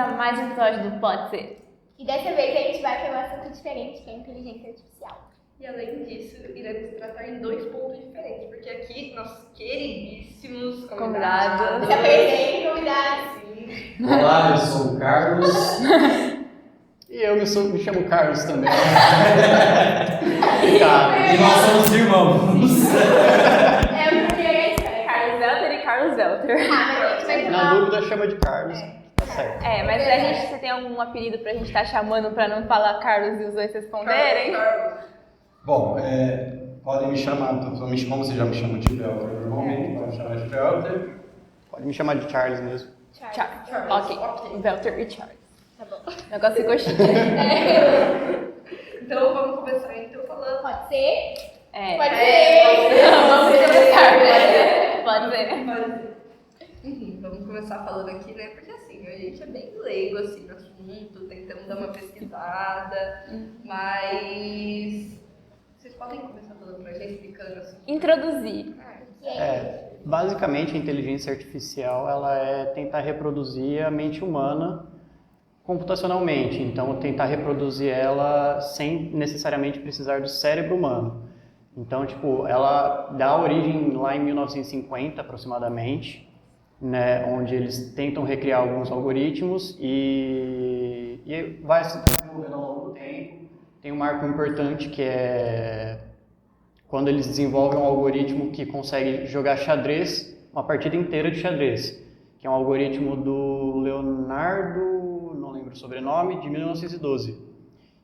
a mais um episódio do Pode Ser. E dessa vez a gente vai para um assunto diferente, que é a inteligência artificial. E além disso, iremos tratar em 2 pontos diferentes, porque aqui nossos queridíssimos convidados. Se apresentem, convidados. Olá, eu sou o Carlos. E eu me chamo Carlos também. Tá. E nós somos irmãos. É o primeiro Carlos Zelter e Carlos Zelter. mas a gente vai Na dúvida, chama de Carlos. Tá certo. Mas você tem algum apelido pra gente estar chamando pra não falar Carlos e os dois responderem? Bom, podem me chamar, como você já me chama de Belter normalmente, pode me chamar de Belter. Pode me chamar de Charles mesmo. Charles. Ok. Belter e Charles. Tá bom. O negócio ficou chique. Então vamos começar falando. Pode ser? Pode ser. Vamos começar. Pode ser. Enfim, vamos começar falando aqui, né? Porque assim, a gente é bem leigo assim, no assunto, tentamos dar uma pesquisada, mas vocês podem começar falando pra gente, explicando assim. Introduzir. Basicamente, a inteligência artificial ela é tentar reproduzir a mente humana computacionalmente. Então, tentar reproduzir ela sem necessariamente precisar do cérebro humano. Então, ela dá origem lá em 1950, aproximadamente, né, onde eles tentam recriar alguns algoritmos e vai se desenvolvendo ao longo do tempo. Tem um marco importante que é quando eles desenvolvem um algoritmo que consegue jogar xadrez, uma partida inteira de xadrez, que é um algoritmo do Leonardo, não lembro o sobrenome, de 1912.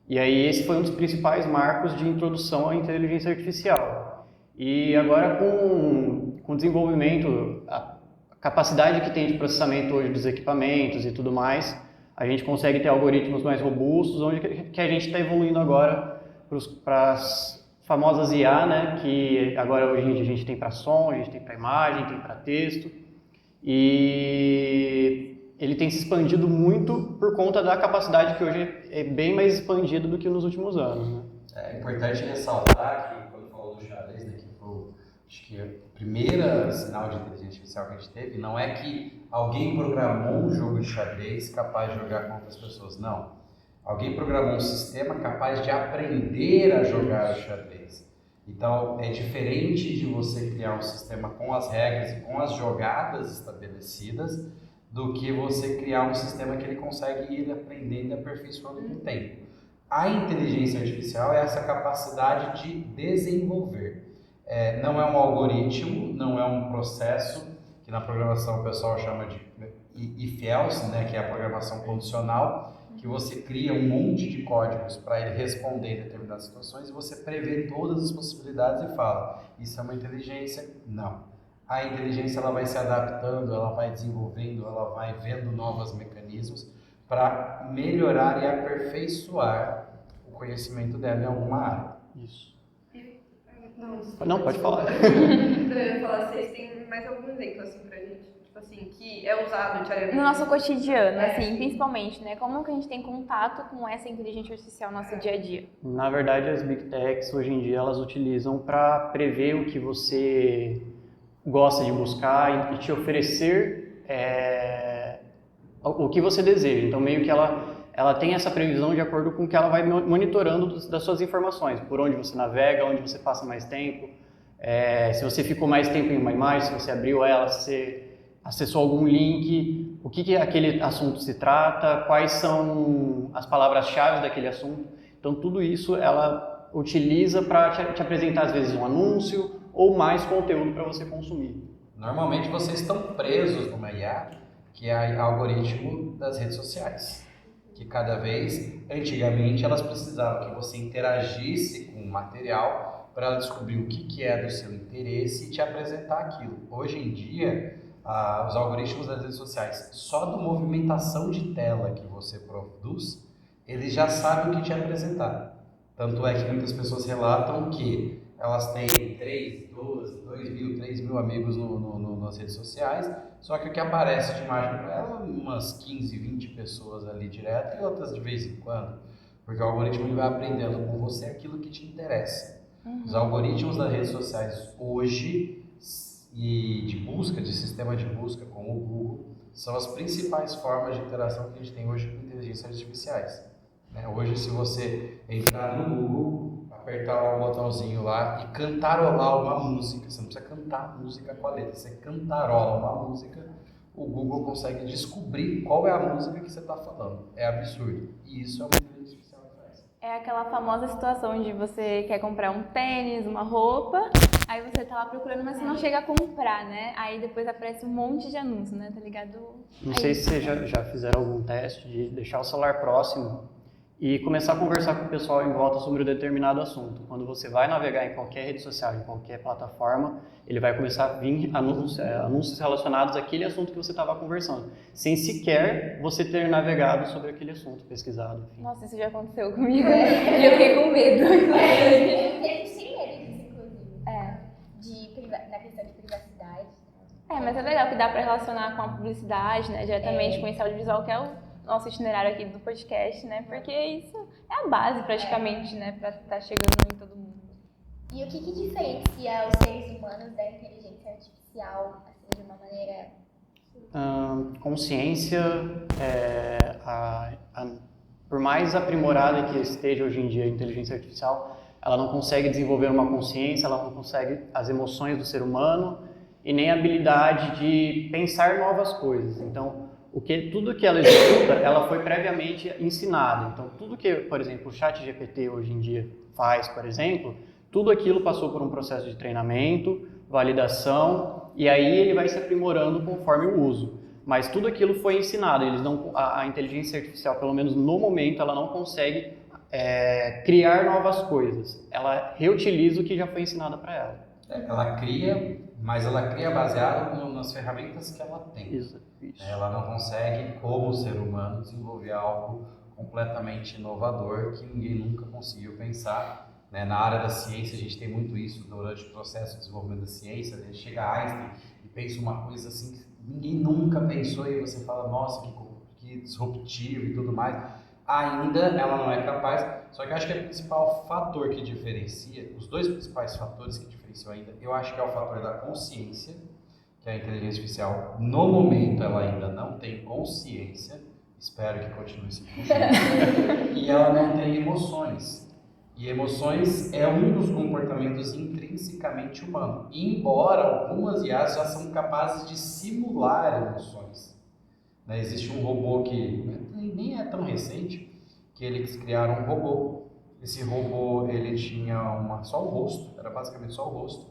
E aí esse foi um dos principais marcos de introdução à inteligência artificial. E agora com o desenvolvimento, a capacidade que tem de processamento hoje dos equipamentos e tudo mais, a gente consegue ter algoritmos mais robustos, onde que a gente está evoluindo agora para as famosas IA, né, que agora hoje em dia a gente tem para som, a gente tem para imagem, tem para texto, e ele tem se expandido muito por conta da capacidade que hoje é bem mais expandida do que nos últimos anos, né? É importante ressaltar que, quando falou do xadrez, né, que foi, acho que o primeiro sinal de inteligência artificial que a gente teve, não é que alguém programou um jogo de xadrez capaz de jogar com outras pessoas, não. Alguém programou um sistema capaz de aprender a jogar o xadrez. Então, é diferente de você criar um sistema com as regras e com as jogadas estabelecidas do que você criar um sistema que ele consegue ir aprendendo e aperfeiçoando com o tempo. A inteligência artificial é essa capacidade de desenvolver. Não é um algoritmo, não é um processo, que na programação o pessoal chama de if-else, né, que é a programação condicional, que você cria um monte de códigos para ele responder em determinadas situações e você prevê todas as possibilidades e fala, isso é uma inteligência? Não. A inteligência ela vai se adaptando, ela vai desenvolvendo, ela vai vendo novos mecanismos para melhorar e aperfeiçoar o conhecimento dela em alguma área. Isso. Não, Não, pode falar. Eu ia falar, vocês têm mais algum exemplo assim pra gente? Assim, que é usado diariamente? No nosso cotidiano, assim, principalmente, né? Como que a gente tem contato com essa inteligência artificial no nosso dia a dia? Na verdade, as Big Techs, hoje em dia, elas utilizam para prever o que você gosta de buscar e te oferecer o que você deseja. Então, meio que ela tem essa previsão de acordo com o que ela vai monitorando das suas informações, por onde você navega, onde você passa mais tempo, se você ficou mais tempo em uma imagem, se você abriu ela, se você acessou algum link, o que aquele assunto se trata, quais são as palavras-chave daquele assunto. Então, tudo isso ela utiliza para te apresentar, às vezes, um anúncio ou mais conteúdo para você consumir. Normalmente, vocês estão presos numa IA, que é o algoritmo das redes sociais. Que cada vez, antigamente, elas precisavam que você interagisse com o material para ela descobrir o que é do seu interesse e te apresentar aquilo. Hoje em dia, os algoritmos das redes sociais, só da movimentação de tela que você produz, eles já sabem o que te apresentar. Tanto é que muitas pessoas relatam que elas têm 2 mil amigos nas redes sociais, só que o que aparece de imagem para ela, umas 15, 20 pessoas ali direto e outras de vez em quando. Porque o algoritmo ele vai aprendendo com você aquilo que te interessa. Os algoritmos das redes sociais hoje e de busca, de sistema de busca como o Google, são as principais formas de interação que a gente tem hoje com inteligências artificiais. Né? Hoje, se você entrar no Google, apertar o botãozinho lá e cantarolar uma música, você não precisa cantar música com a letra, você cantarola uma música, o Google consegue descobrir qual é a música que você está falando. É absurdo. E isso é uma inteligência artificial que faz. É aquela famosa situação de você quer comprar um tênis, uma roupa, aí você tá lá procurando, mas você não chega a comprar, né? Aí depois aparece um monte de anúncio, né? Tá ligado? Não sei se vocês já fizeram algum teste de deixar o celular próximo e começar a conversar com o pessoal em volta sobre um determinado assunto. Quando você vai navegar em qualquer rede social, em qualquer plataforma, ele vai começar a vir anúncios relacionados àquele assunto que você estava conversando, sem sequer você ter navegado sobre aquele assunto, pesquisado. Enfim. Nossa, isso já aconteceu comigo. E eu fiquei com medo. A gente tem medo disso, inclusive. Da questão de privacidade. Mas é legal que dá pra relacionar com a publicidade, né? Diretamente com esse audiovisual, que é o nosso itinerário aqui do podcast, né? Porque isso é a base, praticamente, né? Pra estar chegando em todo mundo. E o que diferencia os seres humanos da inteligência artificial, assim, de uma maneira... Consciência, por mais aprimorada que esteja hoje em dia a inteligência artificial, ela não consegue desenvolver uma consciência, ela não consegue as emoções do ser humano e nem a habilidade de pensar novas coisas. Então, tudo que ela executa, ela foi previamente ensinada. Então, tudo que, por exemplo, o ChatGPT hoje em dia faz, por exemplo, tudo aquilo passou por um processo de treinamento, validação, e aí ele vai se aprimorando conforme o uso. Mas tudo aquilo foi ensinado. A inteligência artificial, pelo menos no momento, ela não consegue criar novas coisas. Ela reutiliza o que já foi ensinado para ela. Ela cria, mas ela cria baseado nas ferramentas que ela tem. Isso. Ela não consegue, como ser humano, desenvolver algo completamente inovador que ninguém nunca conseguiu pensar. Na área da ciência, a gente tem muito isso durante o processo de desenvolvimento da ciência. A gente chega a Einstein e pensa uma coisa assim que ninguém nunca pensou e você fala, nossa, que disruptivo e tudo mais. Ainda ela não é capaz, só que eu acho que o principal fator que diferencia, os dois principais fatores que diferenciam ainda, eu acho que é o fator da consciência, que a inteligência artificial, no momento, ela ainda não tem consciência, espero que continue sem consciência, e ela não tem emoções. E emoções é um dos comportamentos intrinsecamente humanos, embora algumas IAs já são capazes de simular emoções. Existe um robô que nem é tão recente, que eles criaram um robô. Esse robô, ele tinha só o rosto, era basicamente só o rosto,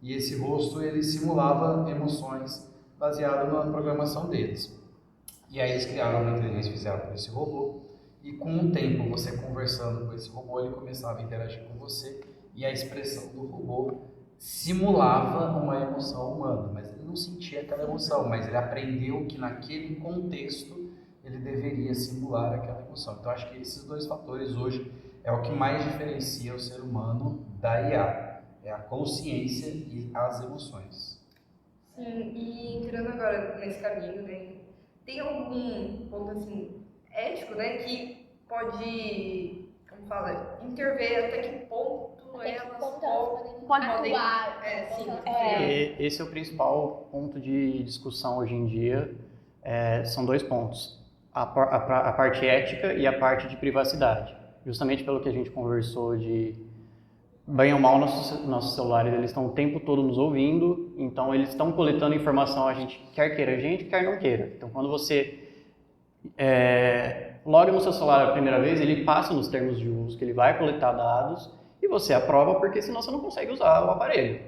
e esse rosto ele simulava emoções baseado na programação deles. E aí eles criaram uma inteligência artificial para esse robô, e com o tempo, você conversando com esse robô, ele começava a interagir com você, e a expressão do robô simulava uma emoção humana, mas ele não sentia aquela emoção, mas ele aprendeu que naquele contexto ele deveria simular aquela emoção. Então acho que esses dois fatores hoje é o que mais diferencia o ser humano da IA, é a consciência e as emoções. Sim, e entrando agora nesse caminho, né, tem algum ponto assim ético, né, que pode, como fala, intervir até que ponto elas podem atuar. Esse é o principal ponto de discussão hoje em dia. São dois pontos, a parte ética e a parte de privacidade. Justamente pelo que a gente conversou de bem ou mal, nossos celulares eles estão o tempo todo nos ouvindo, então eles estão coletando informação, a gente quer queira a gente, quer não queira. Então quando você loga no seu celular a primeira vez, ele passa nos termos de uso, que ele vai coletar dados e você aprova, porque senão você não consegue usar o aparelho.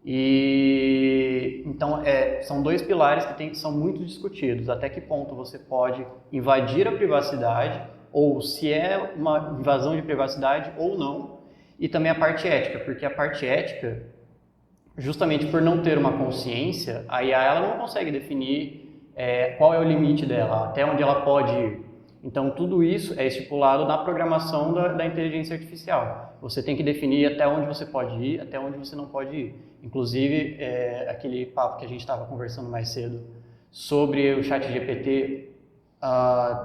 E então são dois pilares que são muito discutidos, até que ponto você pode invadir a privacidade, ou se é uma invasão de privacidade ou não, e também a parte ética, porque a parte ética, justamente por não ter uma consciência, a IA ela não consegue definir qual é o limite dela, até onde ela pode ir. Então, tudo isso é estipulado na programação da inteligência artificial. Você tem que definir até onde você pode ir, até onde você não pode ir. Inclusive, aquele papo que a gente estava conversando mais cedo sobre o ChatGPT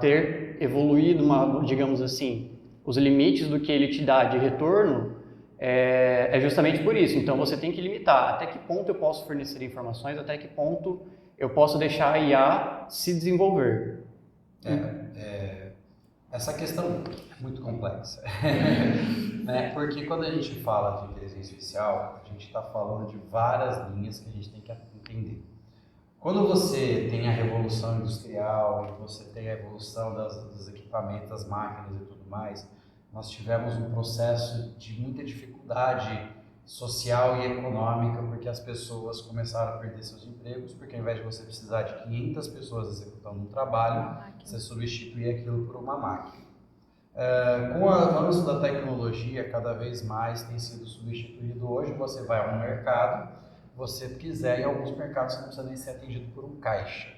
ter evoluído, digamos assim, os limites do que ele te dá de retorno, é justamente por isso. Então, você tem que limitar até que ponto eu posso fornecer informações, até que ponto eu posso deixar a IA se desenvolver. Essa questão é muito complexa, né? Porque quando a gente fala de inteligência artificial, a gente está falando de várias linhas que a gente tem que entender. Quando você tem a revolução industrial e você tem a evolução dos equipamentos, das máquinas e tudo mais, nós tivemos um processo de muita dificuldade social e econômica, porque as pessoas começaram a perder seus empregos, porque ao invés de você precisar de 500 pessoas executando um trabalho, você substitui aquilo por uma máquina. Com o avanço da tecnologia, cada vez mais tem sido substituído. Hoje você vai a um mercado, você quiser, em alguns mercados você não precisa nem ser atendido por um caixa.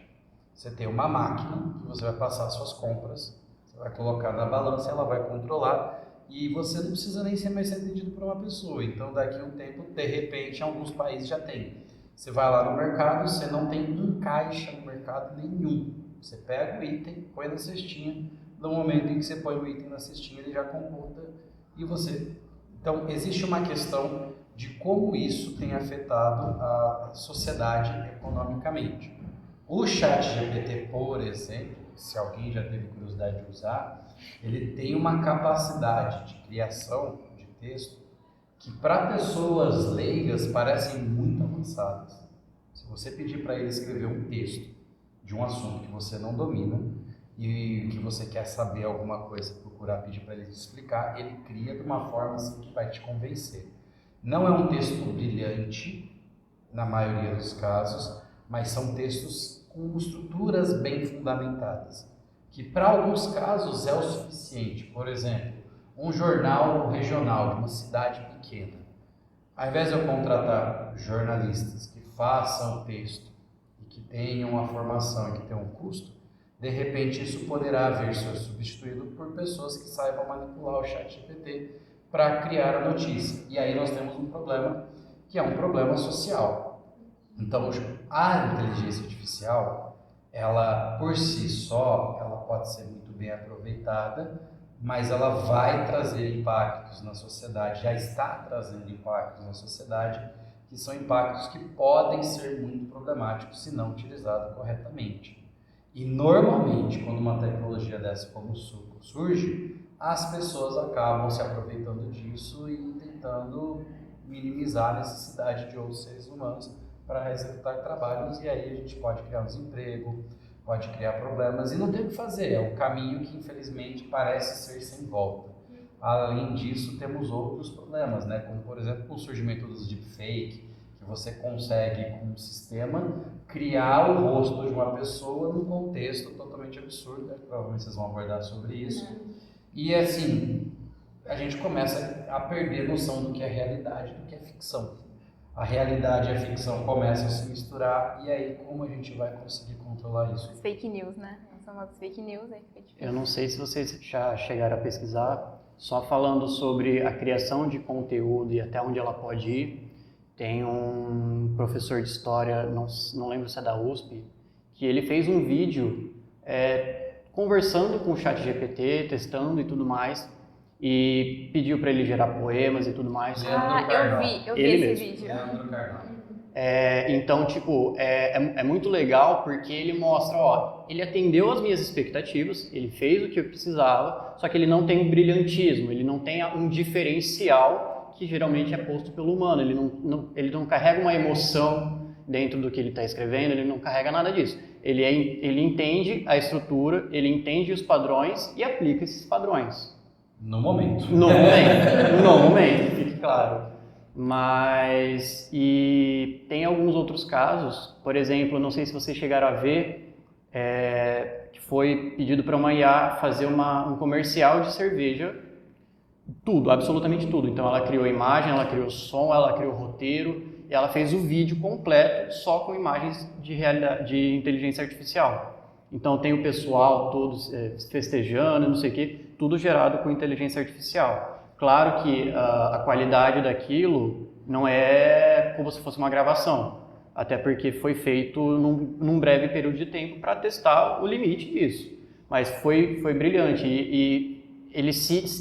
Você tem uma máquina que você vai passar suas compras, você vai colocar na balança, ela vai controlar, e você não precisa nem ser mais atendido por uma pessoa. Então, daqui a um tempo, de repente, em alguns países já tem. Você vai lá no mercado, você não tem um caixa no mercado nenhum. Você pega o item, põe na cestinha, no momento em que você põe o item na cestinha, ele já computa e você... Então, existe uma questão de como isso tem afetado a sociedade economicamente. O ChatGPT, por exemplo, se alguém já teve curiosidade de usar, ele tem uma capacidade de criação de texto que para pessoas leigas parecem muito avançadas. Se você pedir para ele escrever um texto de um assunto que você não domina e que você quer saber alguma coisa, procurar pedir para ele explicar, ele cria de uma forma assim que vai te convencer. Não é um texto brilhante, na maioria dos casos, mas são textos com estruturas bem fundamentadas, que para alguns casos é o suficiente. Por exemplo, um jornal regional de uma cidade pequena, ao invés de eu contratar jornalistas que façam o texto e que tenham uma formação e que tenham um custo, de repente isso poderá vir ser substituído por pessoas que saibam manipular o ChatGPT para criar a notícia. E aí nós temos um problema que é um problema social. Então, a inteligência artificial, ela por si só, ela pode ser muito bem aproveitada, mas ela vai trazer impactos na sociedade, já está trazendo impactos na sociedade, que são impactos que podem ser muito problemáticos se não utilizados corretamente. E normalmente, quando uma tecnologia dessa como surge, as pessoas acabam se aproveitando disso e tentando minimizar a necessidade de outros seres humanos para executar trabalhos, e aí a gente pode criar um desemprego, pode criar problemas, e não tem o que fazer, é um caminho que infelizmente parece ser sem volta. Além disso, temos outros problemas, né? Como por exemplo o surgimento dos deepfake, que você consegue com um sistema criar o rosto de uma pessoa num contexto totalmente absurdo, né? Provavelmente vocês vão abordar sobre isso. E assim, a gente começa a perder noção do que é realidade e do que é ficção. A realidade e a ficção começam a se misturar, e aí como a gente vai conseguir controlar isso? As fake news, né? São as fake news aí. Eu não sei se vocês já chegaram a pesquisar, só falando sobre a criação de conteúdo e até onde ela pode ir. Tem um professor de história, não lembro se é da USP, que ele fez um vídeo conversando com o ChatGPT, testando e tudo mais, e pediu para ele gerar poemas e tudo mais. Eu vi Ele esse mesmo. vídeo. Então, tipo, é muito legal porque ele mostra, ele atendeu as minhas expectativas, ele fez o que eu precisava, só que ele não tem um brilhantismo, ele não tem um diferencial que geralmente é posto pelo humano, ele não carrega uma emoção dentro do que ele está escrevendo, ele não carrega nada disso. Ele entende a estrutura, ele entende os padrões e aplica esses padrões. No momento. No momento, fique claro. Mas, e tem alguns outros casos, por exemplo, não sei se vocês chegaram a ver, que foi pedido para uma IA fazer um comercial de cerveja, tudo, absolutamente tudo. Então ela criou a imagem, ela criou o som, ela criou o roteiro, e ela fez o vídeo completo só com imagens de inteligência artificial. Então tem o pessoal todos festejando, não sei o quê, tudo gerado com inteligência artificial. Claro que a qualidade daquilo não é como se fosse uma gravação, até porque foi feito num breve período de tempo para testar o limite disso. Mas foi brilhante e ele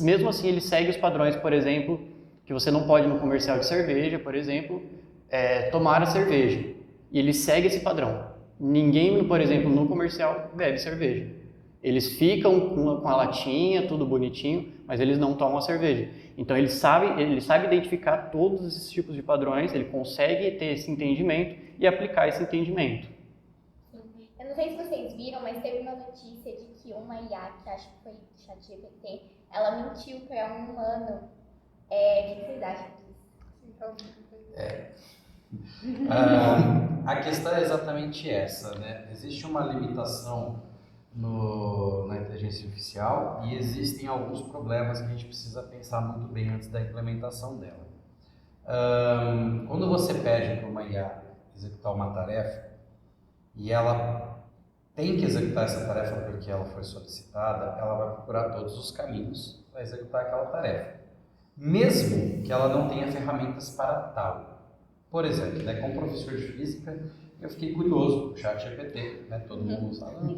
mesmo assim ele segue os padrões, por exemplo, que você não pode no comercial de cerveja, por exemplo, tomar a cerveja. E ele segue esse padrão. Ninguém, por exemplo, no comercial bebe cerveja. Eles ficam com a latinha, tudo bonitinho, mas eles não tomam a cerveja. Então ele sabe identificar todos esses tipos de padrões, ele consegue ter esse entendimento e aplicar esse entendimento. Sim. Eu não sei se vocês viram, mas teve uma notícia de que uma IA, que acho que foi ChatGPT, ela mentiu para um humano. O que vocês acham disso? A questão é exatamente essa, né? Existe uma limitação na inteligência artificial e existem alguns problemas que a gente precisa pensar muito bem antes da implementação dela. Quando você pede para uma IA executar uma tarefa e ela tem que executar essa tarefa porque ela foi solicitada, ela vai procurar todos os caminhos para executar aquela tarefa, mesmo que ela não tenha ferramentas para tal. Por exemplo, né, como professor de física, eu fiquei curioso, o ChatGPT, né, todo mundo falando,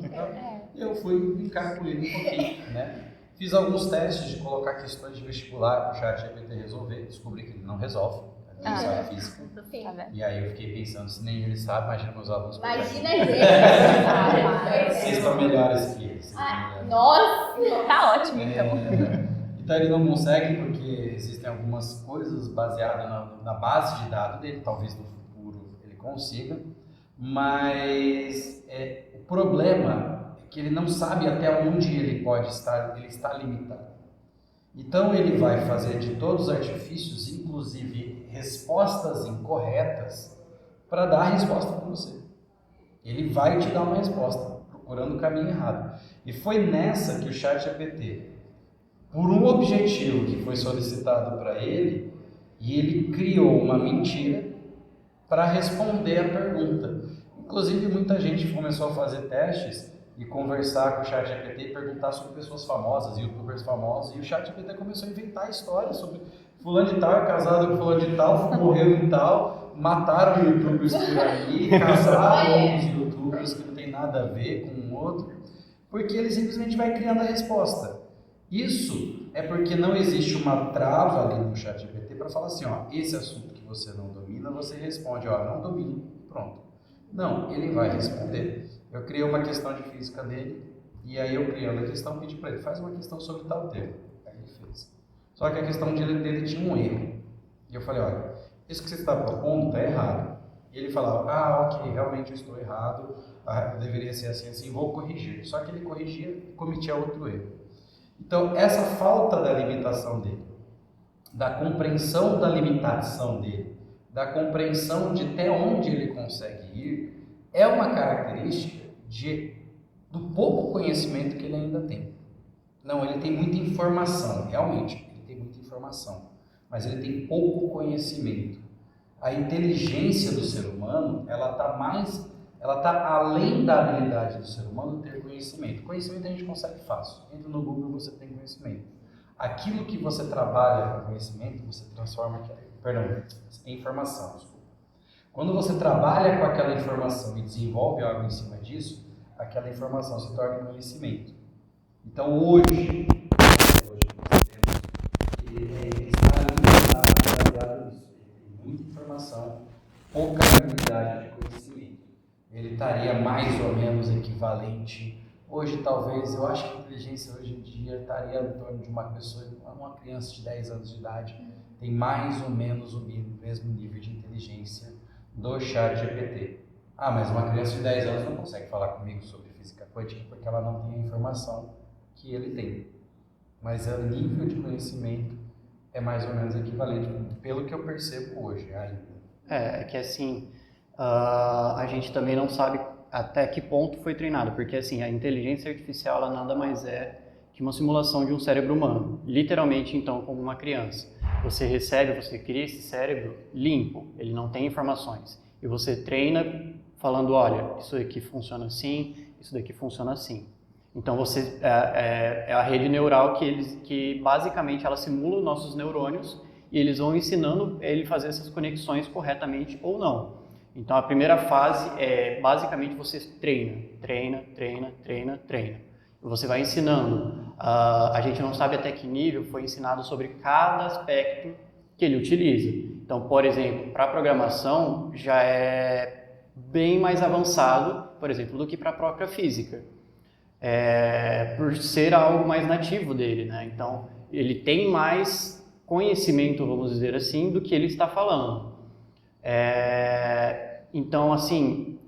eu fui brincar com ele um pouquinho, né? Fiz alguns testes de colocar questões de vestibular para o ChatGPT resolver, descobri que ele não resolve, ele não sabe física. Sim. E aí eu fiquei pensando, se nem ele sabe, imagina meus alunos. Imagina ele. Vocês estão melhores que eles. Nossa! Tá ótimo, então. Então ele não consegue porque existem algumas coisas baseadas na base de dados dele, talvez no futuro ele consiga, mas o problema é que ele não sabe até onde ele pode estar, ele está limitado. Então ele vai fazer de todos os artifícios, inclusive respostas incorretas, para dar a resposta para você. Ele vai te dar uma resposta, procurando o caminho errado. E foi nessa que o ChatGPT, por um objetivo que foi solicitado para ele, e ele criou uma mentira para responder a pergunta. Inclusive, muita gente começou a fazer testes e conversar com o ChatGPT e perguntar sobre pessoas famosas, youtubers famosos, e o ChatGPT começou a inventar histórias sobre fulano de tal é casado com fulano de tal, morreu em tal, mataram youtubers por aí, casaram outros youtubers que não tem nada a ver com um outro, porque ele simplesmente vai criando a resposta. Isso é porque não existe uma trava ali no ChatGPT para falar assim, ó, esse assunto que você não domina, você responde, ó, não domino, pronto. Não, ele vai responder. Eu criei uma questão de física dele, e aí eu criando a questão, pedi para ele, faz uma questão sobre tal tema. Aí ele fez. Só que a questão dele tinha um erro. E eu falei, olha, isso que você está propondo está errado. E ele falava, ok, realmente eu estou errado, deveria ser assim, assim, vou corrigir. Só que ele corrigia e cometia outro erro. Então, essa falta da limitação dele, da compreensão da limitação dele, da compreensão de até onde ele consegue ir, é uma característica do pouco conhecimento que ele ainda tem. Não, ele tem muita informação, realmente, ele tem muita informação, mas ele tem pouco conhecimento. A inteligência do ser humano, ela está além da habilidade do ser humano ter conhecimento. Conhecimento a gente consegue fácil. Entra no Google, você tem conhecimento. Aquilo que você trabalha com conhecimento, você transforma em informação. Desculpa. Quando você trabalha com aquela informação e desenvolve algo em cima disso, aquela informação se torna conhecimento. Então hoje ele está limitado, baseado nisso. Ele tem muita informação, pouca habilidade de conhecimento. Ele estaria mais ou menos equivalente. Hoje, talvez, eu acho que a inteligência hoje em dia estaria em torno de uma pessoa, uma criança de 10 anos de idade, tem mais ou menos o mesmo nível de inteligência do ChatGPT. Ah, mas uma criança de 10 anos não consegue falar comigo sobre física quântica porque ela não tem a informação que ele tem. Mas o nível de conhecimento é mais ou menos equivalente, pelo que eu percebo hoje ainda. É que assim, a gente também não sabe até que ponto foi treinado, porque assim, a inteligência artificial ela nada mais é que uma simulação de um cérebro humano, literalmente então como uma criança. Você cria esse cérebro limpo, ele não tem informações, e você treina falando, olha, isso aqui funciona assim, isso daqui funciona assim. Então você é a rede neural que basicamente ela simula os nossos neurônios e eles vão ensinando ele a fazer essas conexões corretamente ou não. Então a primeira fase é basicamente você treina. Você vai ensinando. A gente não sabe até que nível foi ensinado sobre cada aspecto que ele utiliza. Então, por exemplo, para programação já é bem mais avançado, por exemplo, do que para a própria física, por ser algo mais nativo dele, né? Então, ele tem mais conhecimento, vamos dizer assim, do que ele está falando. Então, assim,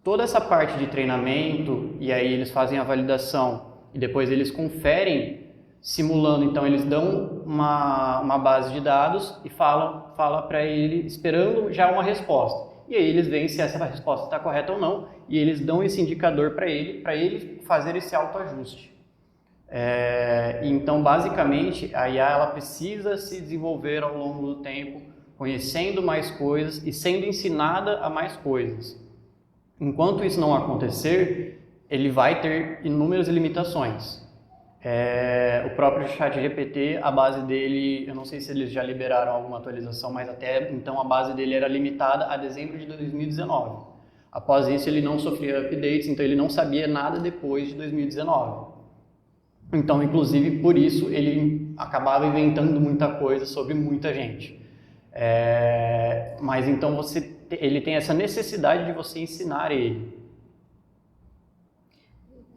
toda essa parte de treinamento, e aí eles fazem a validação e depois eles conferem simulando, então eles dão uma base de dados e fala para ele, esperando já uma resposta. E aí eles veem se essa resposta está correta ou não, e eles dão esse indicador para ele fazer esse autoajuste. Então, basicamente, a IA ela precisa se desenvolver ao longo do tempo, conhecendo mais coisas e sendo ensinada a mais coisas. Enquanto isso não acontecer, ele vai ter inúmeras limitações. O próprio ChatGPT, a base dele, eu não sei se eles já liberaram alguma atualização, mas até então a base dele era limitada a dezembro de 2019. Após isso ele não sofria updates, então ele não sabia nada depois de 2019. Então, inclusive, por isso ele acabava inventando muita coisa sobre muita gente. Mas então ele tem essa necessidade de você ensinar ele.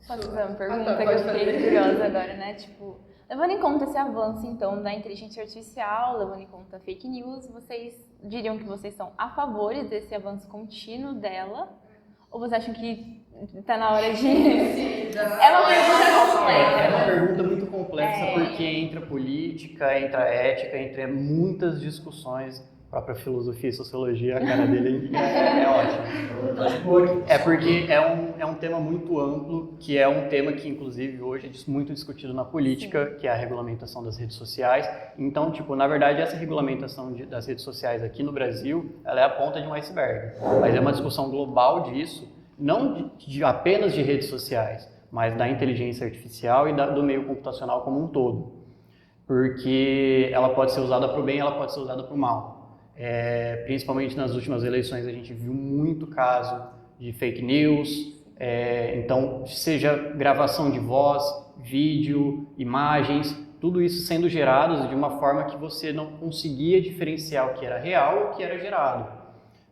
Posso fazer uma pergunta que eu fiquei curiosa agora, né? Tipo, levando em conta esse avanço, então, da inteligência artificial, levando em conta fake news, vocês diriam que vocês são a favores desse avanço contínuo dela? Ou vocês acham que está na hora de... É uma pergunta complexa. É uma pergunta muito complexa porque entra política, entra ética, entra muitas discussões. A própria filosofia e sociologia, a cara dele é ótima. Porque é um tema muito amplo, que é um tema que, inclusive, hoje é muito discutido na política, que é a regulamentação das redes sociais. Então, na verdade, essa regulamentação das redes sociais aqui no Brasil, ela é a ponta de um iceberg. Mas é uma discussão global disso, não apenas de redes sociais, mas da inteligência artificial e do meio computacional como um todo. Porque ela pode ser usada para o bem, ela pode ser usada para o mal. Principalmente nas últimas eleições a gente viu muito caso de fake news, então seja gravação de voz, vídeo, imagens, tudo isso sendo gerados de uma forma que você não conseguia diferenciar o que era real e o que era gerado,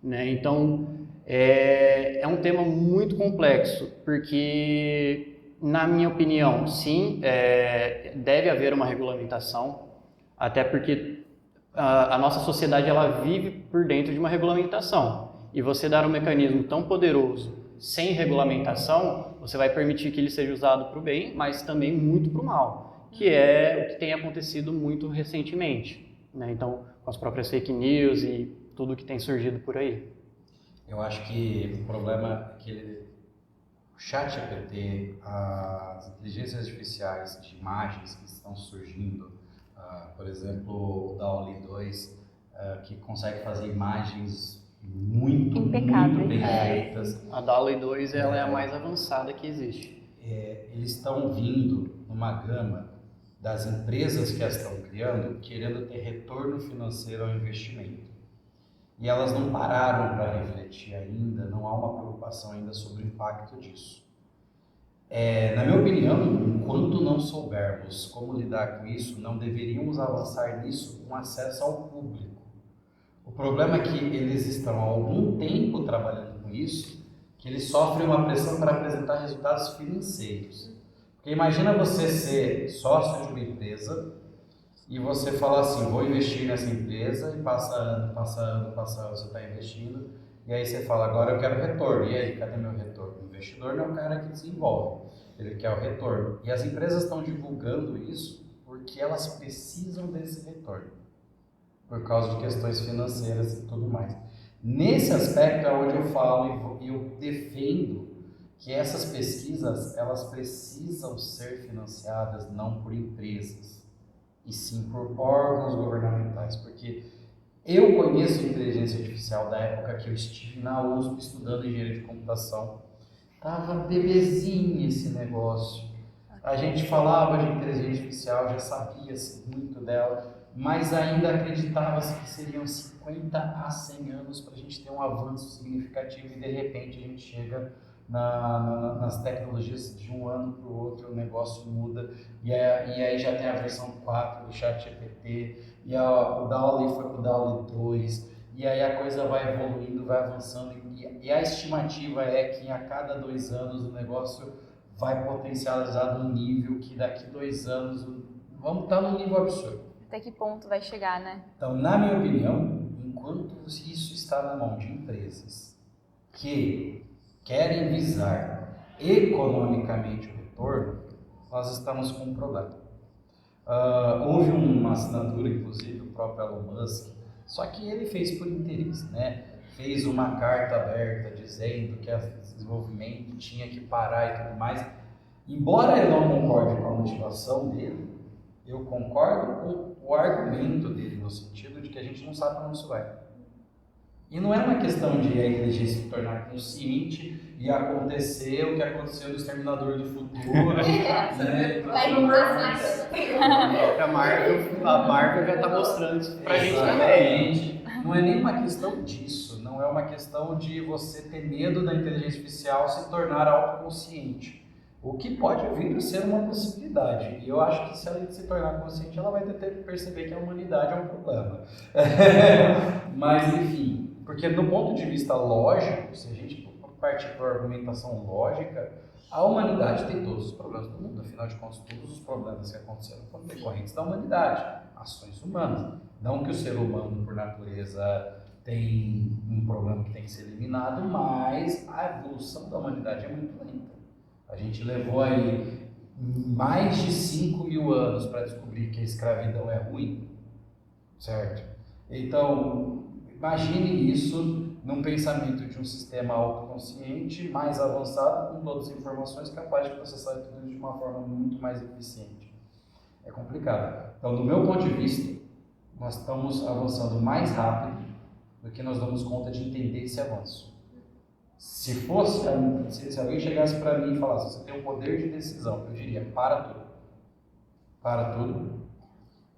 né? Então é um tema muito complexo, porque na minha opinião, sim, deve haver uma regulamentação, até porque a nossa sociedade ela vive por dentro de uma regulamentação, e você dar um mecanismo tão poderoso sem regulamentação, você vai permitir que ele seja usado para o bem, mas também muito para o mal, que é o que tem acontecido muito recentemente, né? Então, com as próprias fake news e tudo que tem surgido por aí. Eu acho que o problema é que o ChatGPT, as inteligências artificiais de imagens que estão surgindo, por exemplo, o DALL-E 2, que consegue fazer imagens muito bem feitas. A DALL-E 2 ela é a mais avançada que existe. Eles estão vindo numa gama das empresas que as estão criando, querendo ter retorno financeiro ao investimento. E elas não pararam para refletir ainda, não há uma preocupação ainda sobre o impacto disso. Na minha opinião, enquanto não soubermos como lidar com isso, não deveríamos avançar nisso com acesso ao público. O problema é que eles estão há algum tempo trabalhando com isso, que eles sofrem uma pressão para apresentar resultados financeiros. Porque imagina você ser sócio de uma empresa e você falar assim, vou investir nessa empresa, e passa ano, você está investindo, e aí você fala, agora eu quero retorno. E aí, cadê meu retorno? O investidor não é o cara que desenvolve, ele quer o retorno. E as empresas estão divulgando isso porque elas precisam desse retorno, por causa de questões financeiras e tudo mais. Nesse aspecto é onde eu falo e eu defendo que essas pesquisas, elas precisam ser financiadas não por empresas, e sim por órgãos governamentais, porque eu conheço inteligência artificial da época que eu estive na USP estudando engenharia de computação. Tava bebezinho esse negócio. A gente falava de inteligência artificial, já sabia-se muito dela, mas ainda acreditava-se que seriam 50 a 100 anos para a gente ter um avanço significativo e de repente a gente chega nas tecnologias de um ano para o outro, o negócio muda e aí já tem a versão 4 do ChatGPT e o DALL-E foi para o DALL-E 2 e aí a coisa vai evoluindo, vai avançando e e a estimativa é que a cada 2 anos o negócio vai potencializar num nível que daqui 2 anos vamos estar num nível absurdo. Até que ponto vai chegar, né? Então, na minha opinião, enquanto isso está na mão de empresas que querem visar economicamente o retorno, nós estamos com um problema. Houve uma assinatura, inclusive, do próprio Elon Musk, só que ele fez por interesse, né? Fez uma carta aberta dizendo que o desenvolvimento tinha que parar e tudo mais. Embora eu não concorde com a motivação dele, eu concordo com o argumento dele, no sentido de que a gente não sabe para onde isso vai. E não é uma questão de a inteligência se tornar consciente e acontecer o que aconteceu no Exterminador do Futuro. Né? Vai passar. A Marvel já está mostrando isso pra gente também. Exatamente. Não é nenhuma questão disso, não é uma questão de você ter medo da inteligência artificial se tornar autoconsciente. O que pode vir a ser uma possibilidade. E eu acho que se ela se tornar consciente, ela vai ter que perceber que a humanidade é um problema. Mas, enfim, porque do ponto de vista lógico, se a gente partir para a argumentação lógica, a humanidade tem todos os problemas do mundo. Afinal de contas, todos os problemas que aconteceram foram decorrentes da humanidade, ações humanas. Não que o ser humano, por natureza, tem um problema que tem que ser eliminado, mas a evolução da humanidade é muito lenta. A gente levou aí mais de 5.000 anos para descobrir que a escravidão é ruim, certo? Então, imagine isso num pensamento de um sistema autoconsciente mais avançado, com todas as informações, capaz de processar tudo de uma forma muito mais eficiente. É complicado. Então, do meu ponto de vista, nós estamos avançando mais rápido do que nós damos conta de entender esse avanço. Se alguém chegasse para mim e falasse, você tem o poder de decisão, eu diria, para tudo. Para tudo.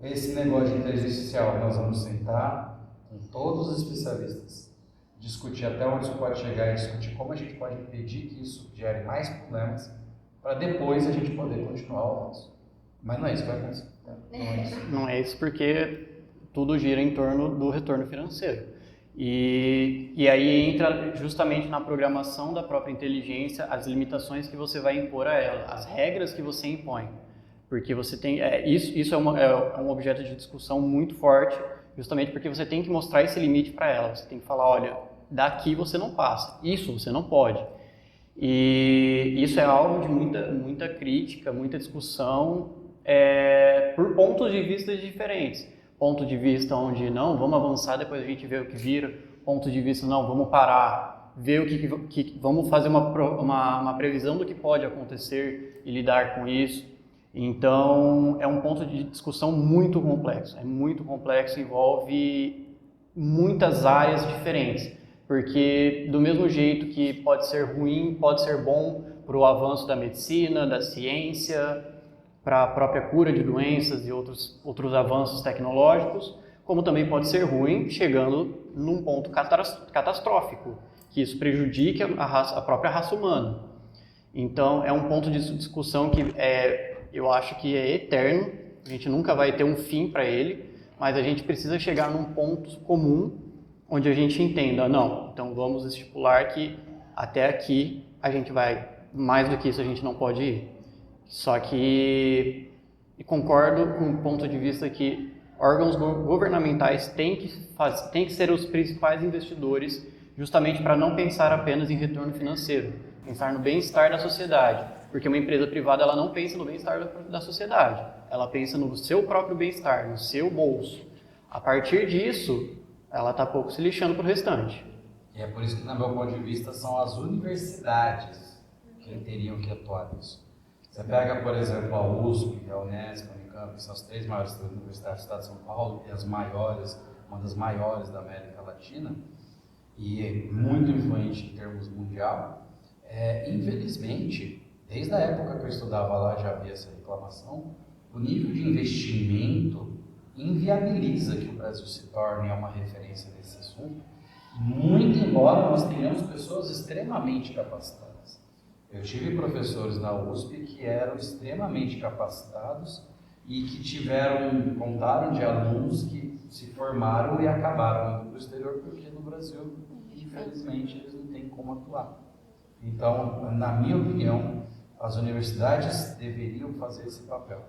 Esse negócio de inteligência artificial, nós vamos sentar com todos os especialistas, discutir até onde isso pode chegar e discutir como a gente pode impedir que isso gere mais problemas, para depois a gente poder continuar o avanço. Mas não é isso que vai acontecer. Não é isso. Não é isso porque tudo gira em torno do retorno financeiro. E aí entra justamente na programação da própria inteligência as limitações que você vai impor a ela, as regras que você impõe. Porque você tem, isso é um objeto de discussão muito forte, justamente porque você tem que mostrar esse limite para ela. Você tem que falar, olha, daqui você não passa, isso você não pode. E isso é algo de muita crítica, muita discussão, por pontos de vista diferentes. Ponto de vista onde não, vamos avançar, depois a gente vê o que vira. Ponto de vista, não, vamos parar, ver o que vamos fazer uma previsão do que pode acontecer e lidar com isso. Então, é um ponto de discussão muito complexo. É muito complexo, envolve muitas áreas diferentes. Porque do mesmo jeito que pode ser ruim, pode ser bom para o avanço da medicina, da ciência, para a própria cura de doenças e outros avanços tecnológicos, como também pode ser ruim, chegando num ponto catastrófico, que isso prejudique a própria raça humana. Então, é um ponto de discussão que eu acho que é eterno, a gente nunca vai ter um fim para ele, mas a gente precisa chegar num ponto comum, onde a gente entenda, não, então vamos estipular que até aqui a gente vai, mais do que isso a gente não pode ir. Só que concordo com o ponto de vista que órgãos governamentais têm que ser os principais investidores, justamente para não pensar apenas em retorno financeiro, pensar no bem-estar da sociedade, porque uma empresa privada ela não pensa no bem-estar da sociedade, ela pensa no seu próprio bem-estar, no seu bolso. A partir disso, ela está pouco se lixando para o restante. E é por isso que, no meu ponto de vista, são as universidades que teriam que atuar nisso. Você pega, por exemplo, a USP, a Unesp, a Unicamp, que são as 3 maiores universidades do estado de São Paulo e uma das maiores da América Latina, e é muito influente em termos mundial. Infelizmente, desde a época que eu estudava lá já havia essa reclamação, o nível de investimento inviabiliza que o Brasil se torne uma referência nesse assunto, muito embora nós tenhamos pessoas extremamente capacitadas. Eu tive professores na USP que eram extremamente capacitados e que contaram de alunos que se formaram e acabaram indo para o exterior, porque no Brasil, infelizmente, eles não têm como atuar. Então, na minha opinião, as universidades deveriam fazer esse papel.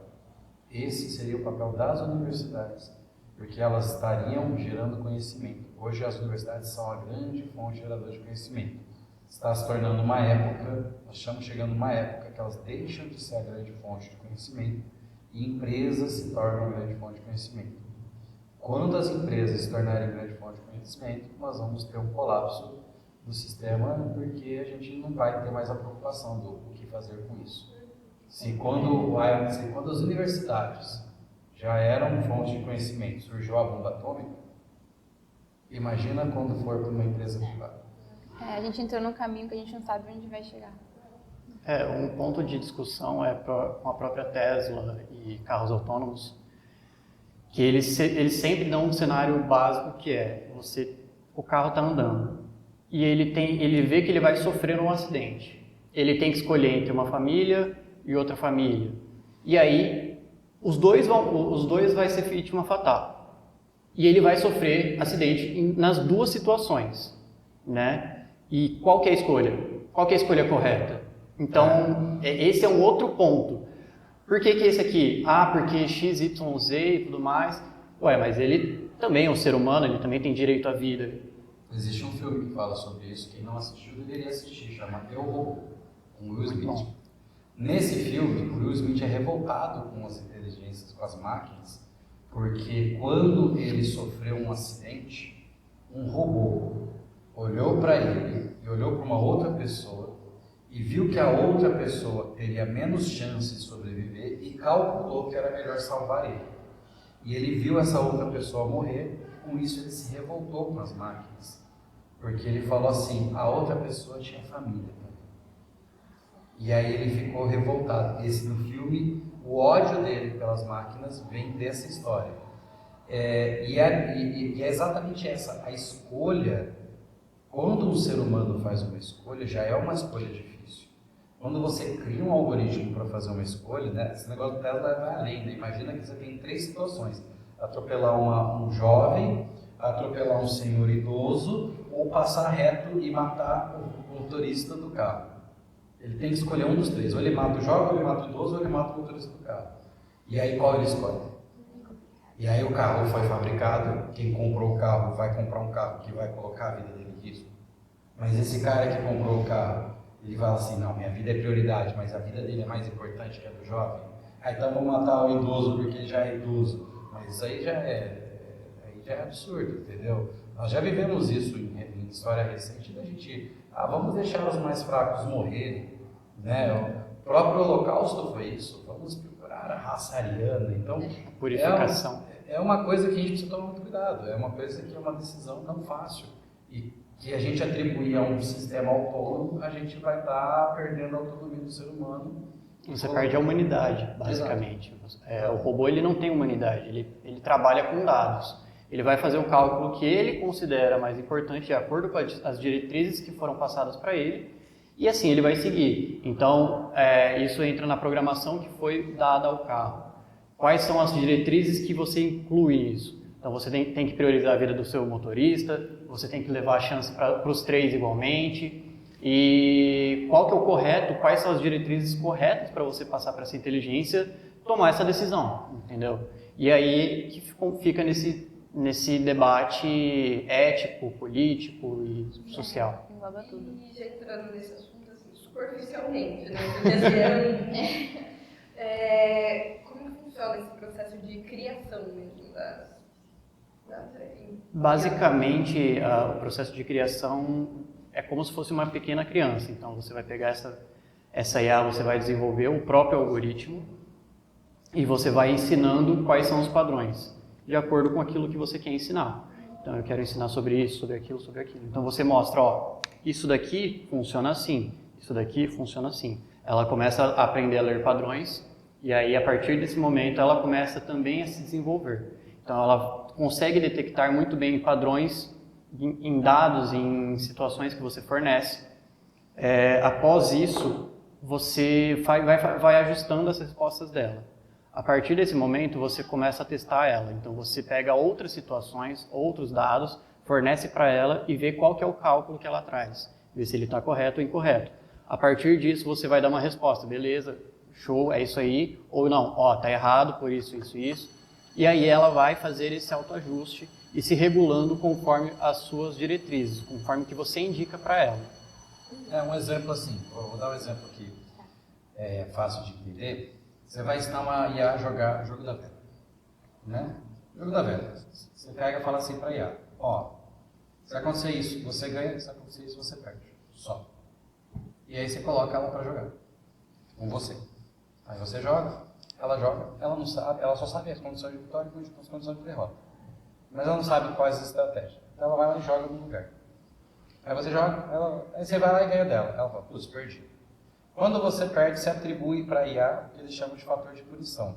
Esse seria o papel das universidades, porque elas estariam gerando conhecimento. Hoje as universidades são a grande fonte geradora de conhecimento. Está se tornando uma época, nós estamos chegando uma época que elas deixam de ser a grande fonte de conhecimento e empresas se tornam a grande fonte de conhecimento. Quando as empresas se tornarem grande fonte de conhecimento, nós vamos ter um colapso do sistema, porque a gente não vai ter mais a preocupação do o que fazer com isso. Se quando as universidades já eram fonte de conhecimento, surgiu a bomba atômica, imagina quando for para uma empresa privada. A gente entrou num caminho que a gente não sabe onde vai chegar. Um ponto de discussão com a própria Tesla e carros autônomos, que eles sempre dão um cenário básico que é, o carro está andando e ele vê que ele vai sofrer um acidente. Ele tem que escolher entre uma família e outra família. E aí, os dois vai ser vítima fatal. E ele vai sofrer acidente nas duas situações, né? E qual que é a escolha? Qual que é a escolha correta? Então, esse é um outro ponto. Por que esse aqui? Porque X, Y, Z e tudo mais. Mas ele também é um ser humano, ele também tem direito à vida. Existe um filme que fala sobre isso, quem não assistiu deveria assistir, chama Eu, Robô, com Will Smith. Nesse filme, o Will Smith é revoltado com as inteligências, com as máquinas, porque quando ele sofreu um acidente, um robô olhou para ele e olhou para uma outra pessoa e viu que a outra pessoa teria menos chance de sobreviver e calculou que era melhor salvar ele. E ele viu essa outra pessoa morrer, e com isso ele se revoltou com as máquinas, porque ele falou assim, a outra pessoa tinha família. E aí ele ficou revoltado. No filme, o ódio dele pelas máquinas vem dessa história. E é exatamente essa, a escolha. Quando um ser humano faz uma escolha, já é uma escolha difícil. Quando você cria um algoritmo para fazer uma escolha, né, esse negócio do Tesla vai além, né? Imagina que você tem 3 situações. Atropelar um jovem, atropelar um senhor idoso, ou passar reto e matar o motorista do carro. Ele tem que escolher um dos 3. Ou ele mata o jovem, ou ele mata o idoso, ou ele mata o motorista do carro. E aí qual ele escolhe? E aí o carro foi fabricado, quem comprou o carro vai comprar um carro que vai colocar a vida dele em risco. Mas esse cara que comprou o carro, ele fala assim, não, minha vida é prioridade, mas a vida dele é mais importante que a do jovem. Então vamos matar o idoso porque ele já é idoso. Mas isso aí já é absurdo, entendeu? Nós já vivemos isso em história recente, da gente, vamos deixar os mais fracos morrerem, né? O próprio Holocausto foi isso, vamos procurar a raça ariana. Então, purificação. É uma coisa que a gente precisa tomar muito cuidado, é uma coisa que é uma decisão não fácil. E que a gente atribuir a um sistema autônomo, a gente vai estar perdendo a autonomia do ser humano. Você perde a humanidade, basicamente. O robô ele não tem humanidade, ele trabalha com dados. Ele vai fazer o cálculo que ele considera mais importante de acordo com as diretrizes que foram passadas para ele e assim ele vai seguir. Então, isso entra na programação que foi dada ao carro. Quais são as diretrizes que você inclui nisso? Então, você tem que priorizar a vida do seu motorista, você tem que levar a chance para os 3 igualmente. E qual que é o correto, quais são as diretrizes corretas para você passar para essa inteligência tomar essa decisão, entendeu? E aí que fica nesse debate ético, político e social. Engloba tudo. E já entrando nesse assunto assim, superficialmente, né? Porque como funciona esse processo de criação mesmo das Basicamente, o processo de criação é como se fosse uma pequena criança. Então, você vai pegar essa IA, você vai desenvolver o próprio algoritmo e você vai ensinando quais são os padrões, de acordo com aquilo que você quer ensinar. Então, eu quero ensinar sobre isso, sobre aquilo, sobre aquilo. Então, você mostra, isso daqui funciona assim, isso daqui funciona assim. Ela começa a aprender a ler padrões e aí, a partir desse momento, ela começa também a se desenvolver. Então, ela consegue detectar muito bem padrões em dados, em situações que você fornece. Após isso, você vai ajustando as respostas dela. A partir desse momento, você começa a testar ela. Então, você pega outras situações, outros dados, fornece para ela e vê qual que é o cálculo que ela traz. ver se ele está correto ou incorreto. A partir disso, você vai dar uma resposta, beleza, show, é isso aí, ou não, ó, tá errado por isso, isso, isso. E aí ela vai fazer esse autoajuste e se regulando conforme as suas diretrizes, conforme que você indica para ela. É um exemplo assim, vou dar um exemplo aqui, é fácil de entender. Você vai ensinar uma IA a jogar Jogo da Velha, né? Jogo da Velha. Você pega e fala assim para a IA, ó, se acontecer isso, você ganha, se acontecer isso, você perde, só. E aí você coloca ela para jogar, com você. Aí você joga, ela não sabe, ela só sabe as condições de vitória e as condições de derrota. Mas ela não sabe quais as estratégias. Então ela vai lá e joga no lugar. Aí você joga, aí você vai lá e ganha dela. Ela fala, putz, perdi. Quando você perde, você atribui para a IA o que eles chamam de fator de punição.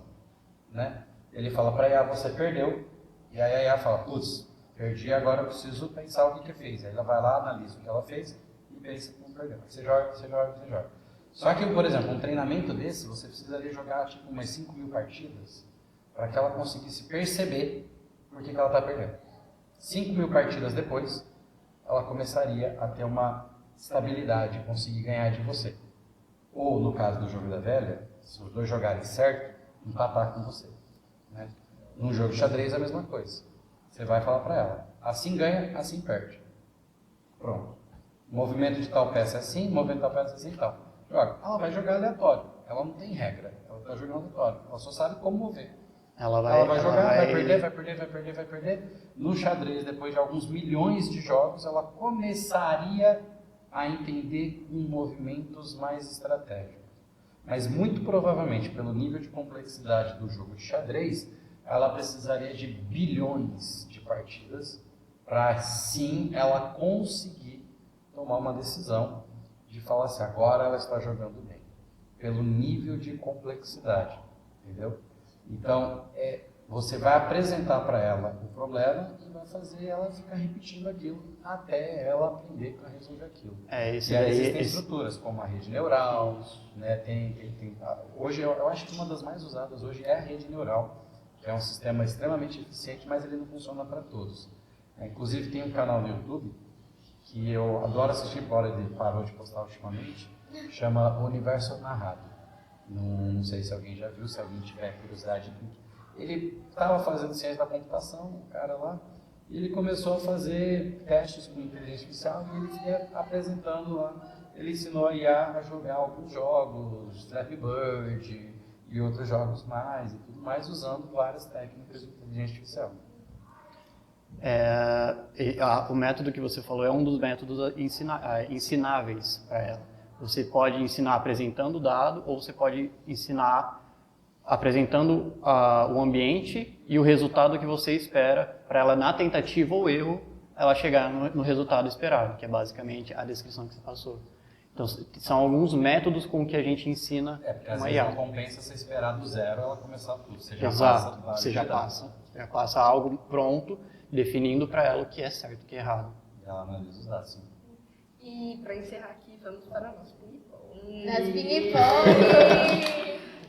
Né? Ele fala para a IA, você perdeu, e aí a IA fala, putz, perdi, agora eu preciso pensar o que fez. Aí ela vai lá, analisa o que ela fez e pensa que não perdeu. Aí você joga, você joga, você joga. Só que, por exemplo, um treinamento desse, você precisaria jogar tipo umas 5.000 partidas para que ela conseguisse perceber por que ela está perdendo. 5.000 partidas depois, ela começaria a ter uma estabilidade, conseguir ganhar de você. Ou, no caso do jogo da velha, se os dois jogarem certo, empatar com você. Né? Num jogo de xadrez é a mesma coisa. Você vai falar para ela, assim ganha, assim perde. Pronto. O movimento de tal peça é assim, o movimento de tal peça é assim e tal. Joga. Ela vai jogar aleatório. Ela não tem regra. Ela está jogando aleatório. Ela só sabe como mover. Ela vai jogar, vai perder. No xadrez, depois de alguns milhões de jogos, ela começaria a entender em movimentos mais estratégicos. Mas muito provavelmente, pelo nível de complexidade do jogo de xadrez, ela precisaria de bilhões de partidas para, sim, ela conseguir tomar uma decisão de falar assim, agora ela está jogando bem. Pelo nível de complexidade, entendeu? Então, você vai apresentar para ela o problema e vai fazer ela ficar repetindo aquilo até ela aprender a resolver aquilo. E aí existem estruturas como a rede neural, né? Hoje, eu acho que uma das mais usadas hoje é a rede neural, que é um sistema extremamente eficiente, mas ele não funciona para todos. Inclusive, tem um canal no YouTube que eu adoro assistir, embora ele parou de postar ultimamente, chama Universo Narrado. Não sei se alguém já viu, se alguém tiver curiosidade. Ele estava fazendo ciência da computação, o cara lá, e ele começou a fazer testes com inteligência artificial e ele ia apresentando lá. Ele ensinou a IA a jogar alguns jogos, Flappy Bird e outros jogos mais, e tudo mais, usando várias técnicas de inteligência artificial. O método que você falou é um dos métodos ensináveis para ela. Você pode ensinar apresentando o dado, ou você pode ensinar apresentando o ambiente e o resultado que você espera para ela, na tentativa ou erro, ela chegar no resultado esperado, que é basicamente a descrição que você passou. Então, são alguns métodos com que a gente ensina porque às uma vezes IA. não compensa você esperar do zero ela começar tudo. Você já passa algo pronto, definindo para ela o que é certo e o que é errado. Ela analisa os dados, sim. E para encerrar aqui, vamos para nosso ping-pong. Nas ping-pong!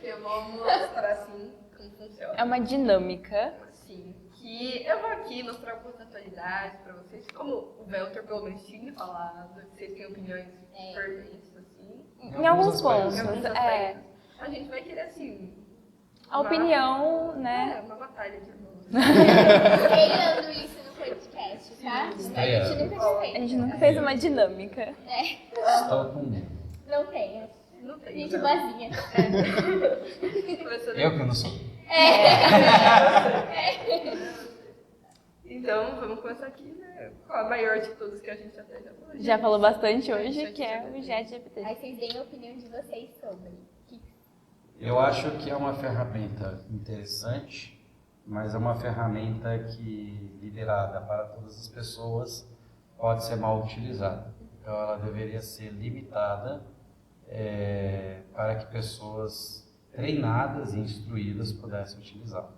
Eu vou mostrar assim como funciona. É uma dinâmica. Sim. Que eu vou aqui mostrar algumas atualidades para vocês. Como o Velter pelo menos tinha falado, vocês têm opiniões importantes assim. Em alguns pontos. Em alguns aspectos. A gente vai querer assim. A opinião, né? Uma batalha de irmãos. Treinando isso no podcast, tá? A gente nunca A fez. gente nunca fez uma dinâmica. Estou com medo. Não tem. Não tem. Gente boazinha. Eu que não sou. Então, vamos começar aqui, né? Com a maior de todas que a gente até já falou. Já falou bastante hoje, que é o ChatGPT. Aí vocês deem a opinião de vocês sobre. Eu acho que é uma ferramenta interessante, mas é uma ferramenta que, liderada para todas as pessoas, pode ser mal utilizada. Então, ela deveria ser limitada para que pessoas treinadas e instruídas pudessem utilizá-la.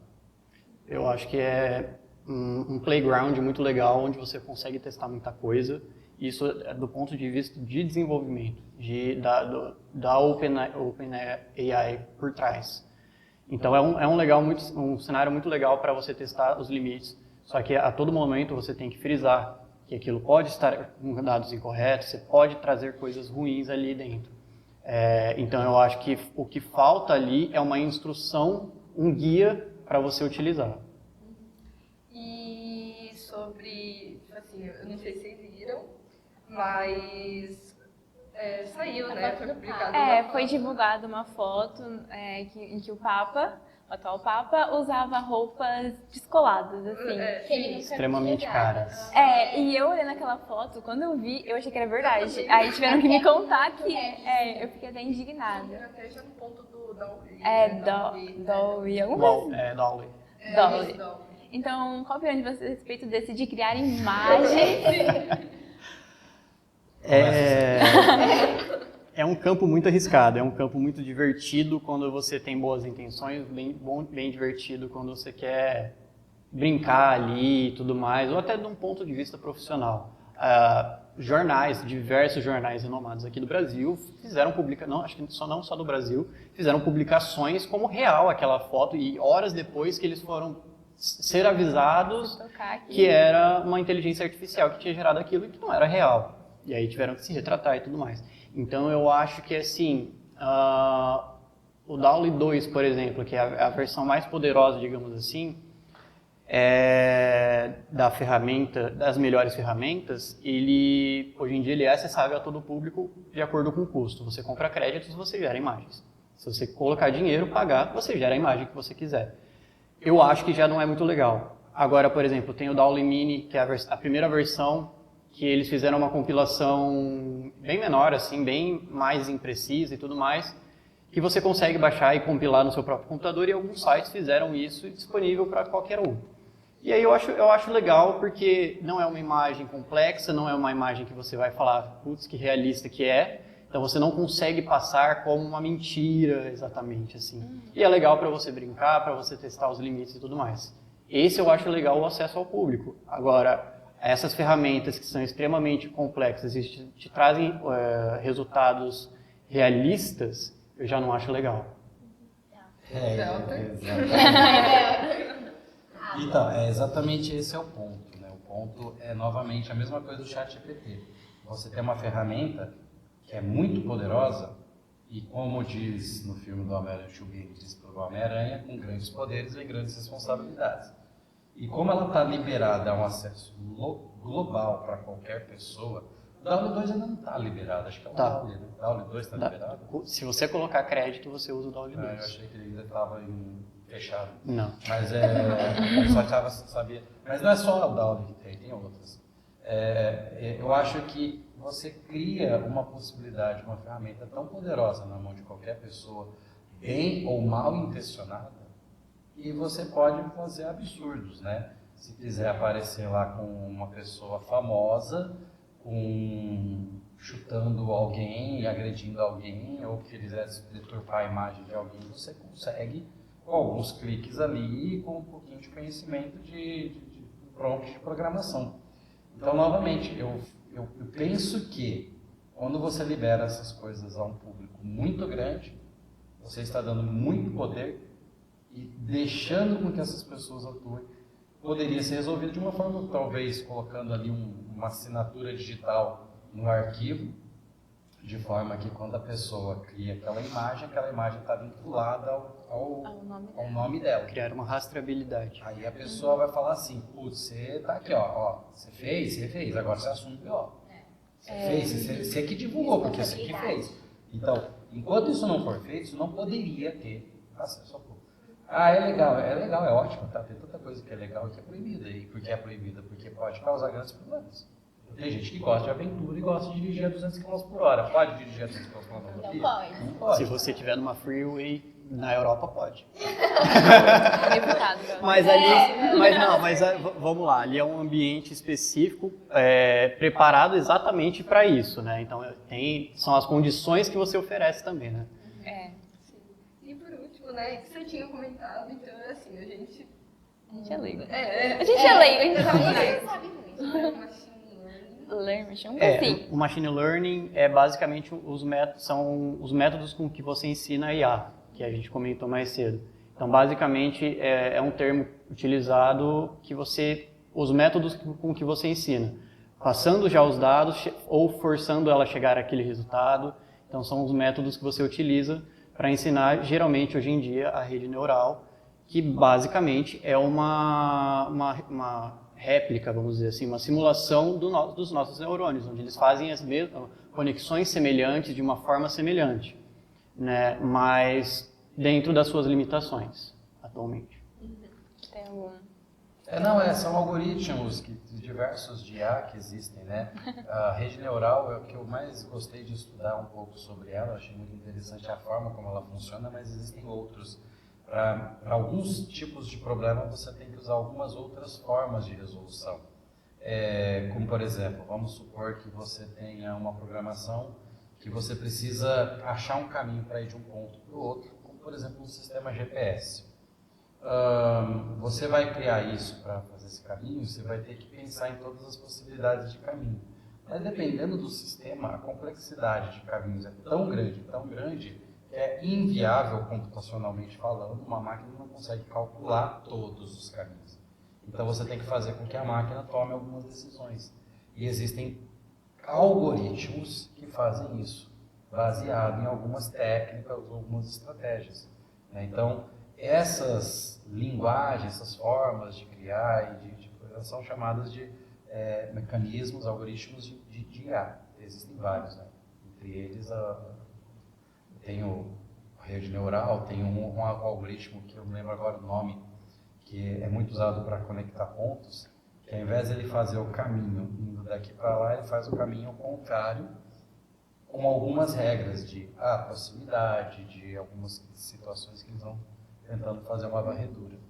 Eu acho que é um playground muito legal, onde você consegue testar muita coisa. Isso é do ponto de vista de desenvolvimento, da OpenAI por trás. Então é um cenário muito legal para você testar os limites. Só que a todo momento você tem que frisar que aquilo pode estar com dados incorretos, você pode trazer coisas ruins ali dentro. Então eu acho que o que falta ali é uma instrução, um guia para você utilizar. E sobre, assim, eu não sei se vocês viram, mas saiu, né? Foi publicado uma Foi foto. divulgada uma foto em que o atual Papa, usava roupas descoladas, assim. Que ele nunca Extremamente tinha caras. E eu olhando aquela foto, quando eu vi, eu achei que era verdade. Aí tiveram que me contar que eu fiquei até indignada. Até já no ponto do Dolly. Dolly, alguma coisa. Dolly. Dolly. Então, qual a opinião de vocês a respeito desse de criar imagens? É um campo muito arriscado, é um campo muito divertido quando você tem boas intenções, bem divertido quando você quer brincar ali e tudo mais, ou até de um ponto de vista profissional. Diversos jornais renomados aqui do Brasil fizeram acho que não só do Brasil, fizeram publicações como real aquela foto e horas depois que eles foram ser avisados que era uma inteligência artificial que tinha gerado aquilo e que não era real. E aí tiveram que se retratar e tudo mais. Então eu acho que assim, o DALL-E 2, por exemplo, que é a versão mais poderosa, digamos assim, das melhores ferramentas, hoje em dia ele é acessível a todo o público de acordo com o custo. Você compra créditos, você gera imagens. Se você colocar dinheiro, pagar, você gera a imagem que você quiser. Eu acho que já não é muito legal. Agora, por exemplo, tem o DALL-E Mini, que é a primeira versão, que eles fizeram uma compilação bem menor, assim, bem mais imprecisa e tudo mais, que você consegue baixar e compilar no seu próprio computador, e alguns sites fizeram isso disponível para qualquer um. E aí eu acho legal, porque não é uma imagem complexa, não é uma imagem que você vai falar, putz, que realista que é, então você não consegue passar como uma mentira exatamente, assim. E é legal para você brincar, para você testar os limites e tudo mais. Esse eu acho legal, o acesso ao público. Agora, essas ferramentas que são extremamente complexas e te trazem resultados realistas, eu já não acho legal. Então, exatamente esse é o ponto, né? O ponto é, novamente, a mesma coisa do ChatGPT. Você tem uma ferramenta que é muito poderosa e, como diz no filme do Homem-Aranha, diz para o Homem-Aranha, com grandes poderes vem grandes responsabilidades. E como ela está liberada a um acesso global para qualquer pessoa, o DALL-E 2 ainda não está liberado, acho que é o DALL-E, né? O DALL-E 2 está liberado? Se você colocar crédito, você usa o DALL-E 2. Eu achei que ele ainda estava fechado. Não. Mas eu só sabia. Mas não é só o DALL-E que tem outras. Eu acho que você cria uma possibilidade, uma ferramenta tão poderosa na mão de qualquer pessoa, bem ou mal intencionada, e você pode fazer absurdos, né? Se quiser aparecer lá com uma pessoa famosa, chutando alguém, agredindo alguém, ou quiser deturpar a imagem de alguém, você consegue com alguns cliques ali e com um pouquinho de conhecimento de prompt de programação. Então, novamente, eu penso que quando você libera essas coisas a um público muito grande, você está dando muito poder e deixando com que essas pessoas atuem. Poderia ser resolvido de uma forma, talvez, colocando ali uma assinatura digital no arquivo, de forma que quando a pessoa cria aquela imagem está vinculada ao nome dela. Criar uma rastreabilidade. Aí a pessoa vai falar assim, putz, você tá aqui, ó, você fez, agora você assume pior. Você que divulgou, porque você que fez. Então, enquanto isso não for feito, isso não poderia ter acesso ao público. É legal, é ótimo, tá? Tem tanta coisa que é legal e que é proibida. E por que é proibida? Porque pode causar grandes problemas. Tem gente que gosta de aventura e gosta de dirigir a 200 km por hora. Pode dirigir a 200 km por hora? Não pode. Não pode. Se você estiver numa freeway na Europa, pode. Deputado. Mas vamos lá, ali é um ambiente específico preparado exatamente para isso, né? Então são as condições que você oferece também, né? E por último, né, que você tinha comentado, então assim, a gente é leigo. A gente não sabe muito. O machine learning é basicamente são os métodos com que você ensina a IA, que a gente comentou mais cedo. Então, basicamente, é um termo utilizado os métodos com que você ensina. passando já os dados ou forçando ela a chegar àquele resultado. Então, são os métodos que você utiliza para ensinar, geralmente, hoje em dia, a rede neural, que basicamente é uma réplica, vamos dizer assim, uma simulação dos nossos neurônios, onde eles fazem as mesmas conexões semelhantes de uma forma semelhante, né? Mas dentro das suas limitações, atualmente. Tem algum? São algoritmos diversos de IA que existem, né? A rede neural é o que eu mais gostei de estudar um pouco sobre ela, eu achei muito interessante a forma como ela funciona, mas existem outros. Para alguns tipos de problema, você tem que usar algumas outras formas de resolução. Como, por exemplo, vamos supor que você tenha uma programação que você precisa achar um caminho para ir de um ponto para o outro, como, por exemplo, um sistema GPS. Você vai criar isso para fazer esse caminho, você vai ter que pensar em todas as possibilidades de caminho. Mas dependendo do sistema, a complexidade de caminhos é tão grande, que é inviável computacionalmente falando, uma máquina não consegue calcular todos os caminhos. Então você tem que fazer com que a máquina tome algumas decisões. E existem algoritmos que fazem isso, baseado em algumas técnicas, algumas estratégias. Então, essas linguagens, essas formas de criar e de programação são chamadas de mecanismos, algoritmos de IA. Existem vários, né? Entre eles, tem a rede neural, tem um algoritmo que eu não lembro agora o nome, que é muito usado para conectar pontos, que ao invés de ele fazer o caminho indo daqui para lá, ele faz o caminho ao contrário, com algumas regras de proximidade, de algumas situações que eles vão tentando fazer uma varredura.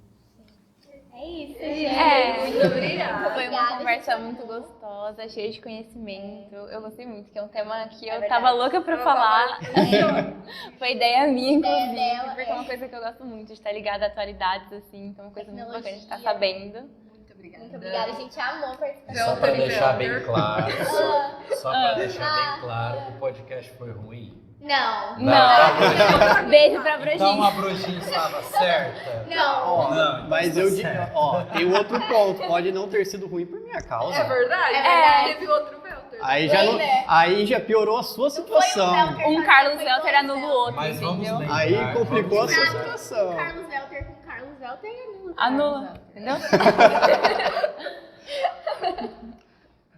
É isso, gente. Muito obrigada. Foi uma conversa muito gostosa, cheia de conhecimento. Eu gostei muito, que é um tema que eu tava louca pra falar. Foi ideia minha, inclusive, dela, porque é uma coisa que eu gosto muito, de estar ligada a atualidades, assim. Então é uma coisa muito bacana de estar sabendo. Muito obrigada. Muito obrigada, a gente amou participar. Só para deixar bem Velter. claro, bem claro, o podcast foi ruim. Não. Não! Beijo pra Então Brojinha. a Brujinha estava certa? Não. Não, Mas eu digo, tem um outro ponto, pode não ter sido ruim por minha causa. É verdade? É. Teve outro Velter. Aí já piorou a sua situação. Velter. Um Carlos Welter anula o outro, Mas vamos entendeu? lembrar, Aí complicou a sua vamos lembrar. situação. Carlos Welter com Carlos Welter anula. Anula, entendeu?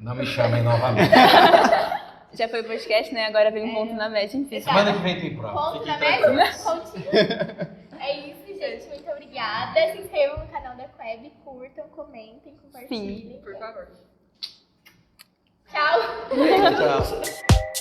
Não me chamem novamente. Já foi o podcast, né? Agora vem um ponto na média em si. Semana que vem tem prova. Ponto Fiquem na tranquilos. média? Pontinho. É isso, gente. Muito obrigada. Se inscrevam no canal da Queb, curtam, comentem, compartilhem. Por favor. Tchau. Tchau.